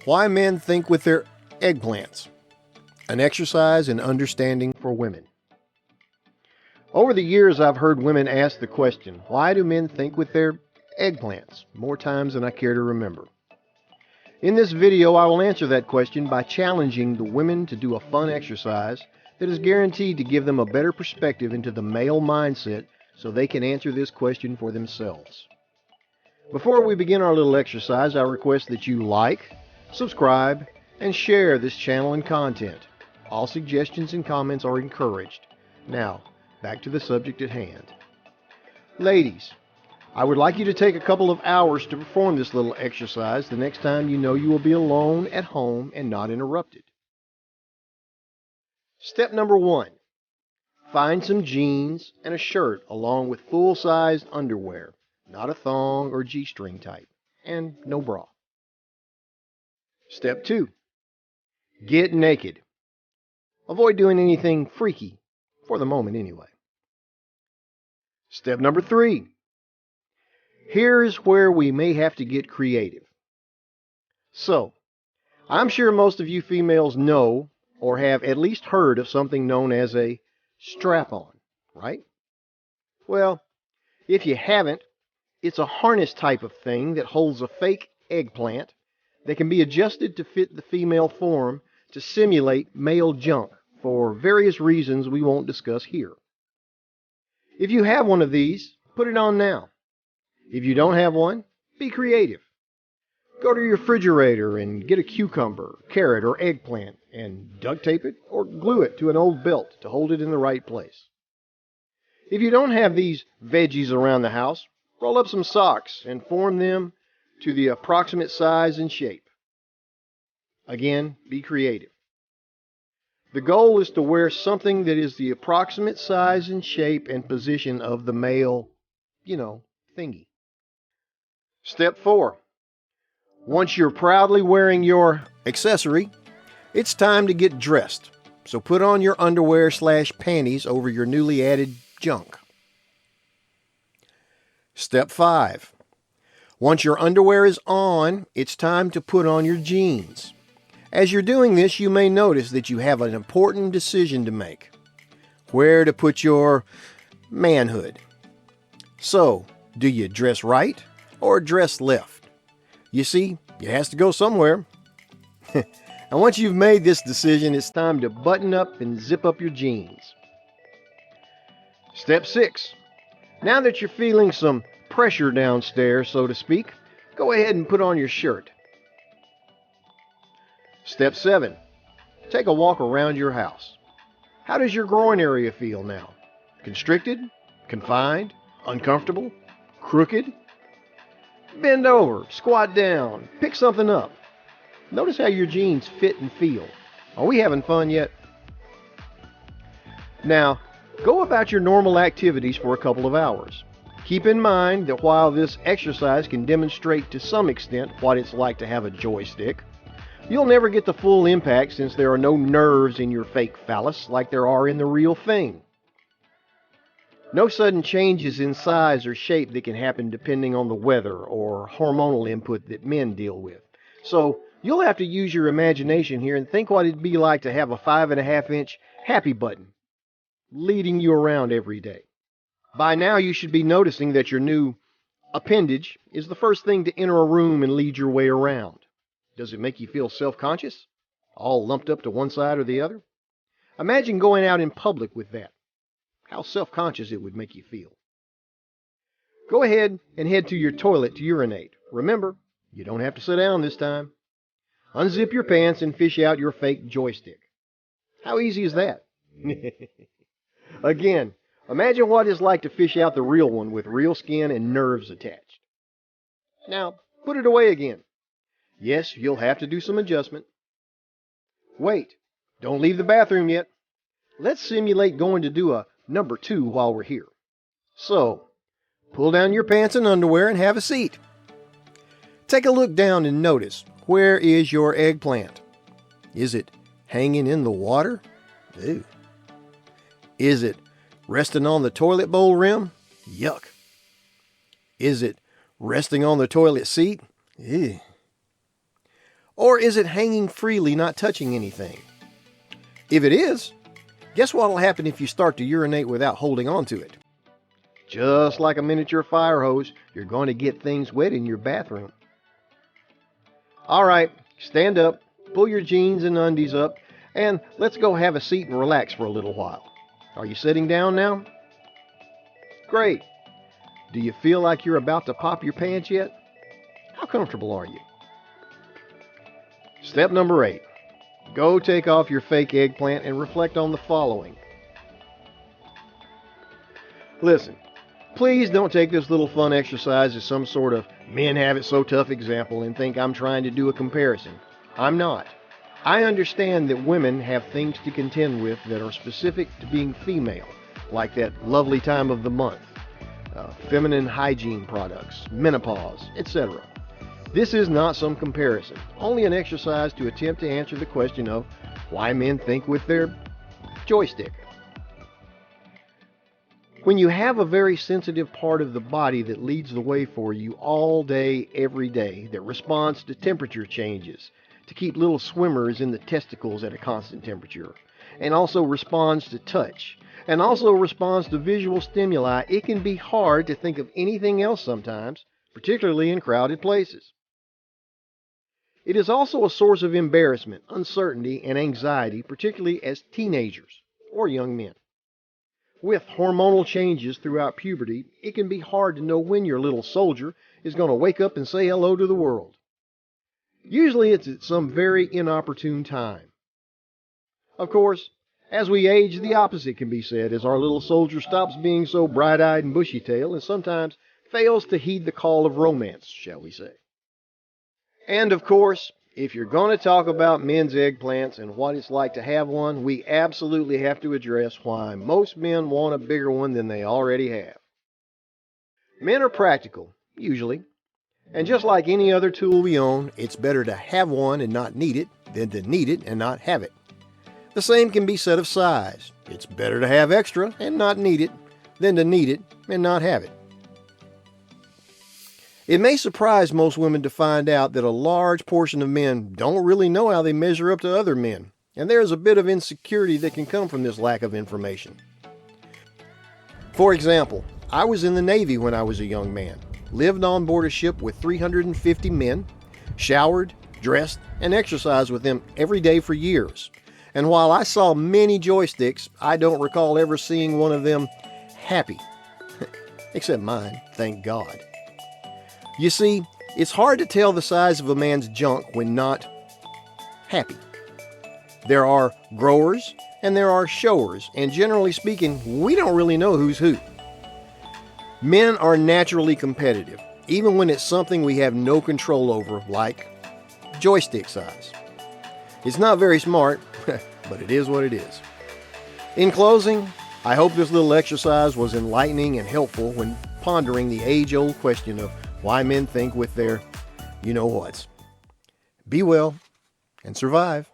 Why men think with their eggplants. An exercise in understanding for women. Over the years, I've heard women ask the question, why do men think with their eggplants? More times than I care to remember. In this video, I will answer that question by challenging the women to do a fun exercise that is guaranteed to give them a better perspective into the male mindset so they can answer this question for themselves. Before we begin our little exercise, I request that you like, subscribe, and share this channel and content. All suggestions and comments are encouraged. Now, back to the subject at hand. Ladies, I would like you to take a couple of hours to perform this little exercise the next time you know you will be alone at home and not interrupted. Step number 1. Find some jeans and a shirt along with full-sized underwear, not a thong or G-string type, and no bra. Step 2. Get naked. Avoid doing anything freaky, for the moment anyway. Step number 3. Here's where we may have to get creative. So, I'm sure most of you females know or have at least heard of something known as a strap-on, right? Well, if you haven't, it's a harness type of thing that holds a fake eggplant that can be adjusted to fit the female form to simulate male junk for various reasons we won't discuss here. If you have one of these, put it on now. If you don't have one, be creative. Go to your refrigerator and get a cucumber, carrot, or eggplant and duct tape it or glue it to an old belt to hold it in the right place. If you don't have these veggies around the house, roll up some socks and form them to the approximate size and shape. Again, be creative. The goal is to wear something that is the approximate size and shape and position of the male, thingy. Step 4. Once you're proudly wearing your accessory, it's time to get dressed. So put on your underwear/panties over your newly added junk. Step 5. Once your underwear is on, it's time to put on your jeans. As you're doing this, you may notice that you have an important decision to make. Where to put your manhood. So, do you dress right or dress left? You see, it has to go somewhere. And once you've made this decision, it's time to button up and zip up your jeans. Step 6. Now that you're feeling some pressure downstairs, so to speak, go ahead and put on your shirt. Step 7. Take a walk around your house. How does your groin area feel now? Constricted? Confined? Uncomfortable? Crooked? Bend over, squat down, pick something up. Notice how your jeans fit and feel. Are we having fun yet? Now, go about your normal activities for a couple of hours. Keep in mind that while this exercise can demonstrate to some extent what it's like to have a joystick, you'll never get the full impact since there are no nerves in your fake phallus like there are in the real thing. No sudden changes in size or shape that can happen depending on the weather or hormonal input that men deal with. So you'll have to use your imagination here and think what it'd be like to have a 5.5-inch happy button leading you around every day. By now you should be noticing that your new appendage is the first thing to enter a room and lead your way around. Does it make you feel self-conscious? All lumped up to one side or the other? Imagine going out in public with that. How self-conscious it would make you feel. Go ahead and head to your toilet to urinate. Remember, you don't have to sit down this time. Unzip your pants and fish out your fake joystick. How easy is that? Again, imagine what it's like to fish out the real one with real skin and nerves attached. Now, put it away again. Yes, you'll have to do some adjustment. Wait, don't leave the bathroom yet. Let's simulate going to do a number 2 while we're here. So, pull down your pants and underwear and have a seat. Take a look down and notice, where is your eggplant? Is it hanging in the water? Ew. Is it resting on the toilet bowl rim? Yuck. Is it resting on the toilet seat? Ew. Or is it hanging freely, not touching anything? If it is, guess what will happen if you start to urinate without holding on to it? Just like a miniature fire hose, you're going to get things wet in your bathroom. All right, stand up, pull your jeans and undies up, and let's go have a seat and relax for a little while. Are you sitting down now? Great. Do you feel like you're about to pop your pants yet? How comfortable are you? Step number 8. Go take off your fake eggplant and reflect on the following. Listen, please don't take this little fun exercise as some sort of men have it so tough example and think I'm trying to do a comparison. I'm not. I understand that women have things to contend with that are specific to being female, like that lovely time of the month, feminine hygiene products, menopause, etc. This is not some comparison, only an exercise to attempt to answer the question of why men think with their joystick. When you have a very sensitive part of the body that leads the way for you all day, every day, that responds to temperature changes, to keep little swimmers in the testicles at a constant temperature, and also responds to touch, and also responds to visual stimuli, it can be hard to think of anything else sometimes, particularly in crowded places. It is also a source of embarrassment, uncertainty, and anxiety, particularly as teenagers or young men. With hormonal changes throughout puberty, it can be hard to know when your little soldier is going to wake up and say hello to the world. Usually it's at some very inopportune time. Of course, as we age, the opposite can be said, as our little soldier stops being so bright-eyed and bushy-tailed and sometimes fails to heed the call of romance, shall we say. And of course, if you're going to talk about men's eggplants and what it's like to have one, we absolutely have to address why most men want a bigger one than they already have. Men are practical, usually. And just like any other tool we own, it's better to have one and not need it than to need it and not have it. The same can be said of size. It's better to have extra and not need it than to need it and not have it. It may surprise most women to find out that a large portion of men don't really know how they measure up to other men, and there is a bit of insecurity that can come from this lack of information. For example, I was in the Navy when I was a young man, lived on board a ship with 350 men, showered, dressed, and exercised with them every day for years. And while I saw many joysticks, I don't recall ever seeing one of them happy. Except mine, thank God. You see, it's hard to tell the size of a man's junk when not happy. There are growers and there are showers, and generally speaking, we don't really know who's who. Men are naturally competitive, even when it's something we have no control over, like joystick size. It's not very smart, but it is what it is. In closing, I hope this little exercise was enlightening and helpful when pondering the age-old question of why men think with their you-know-whats. Be well and survive.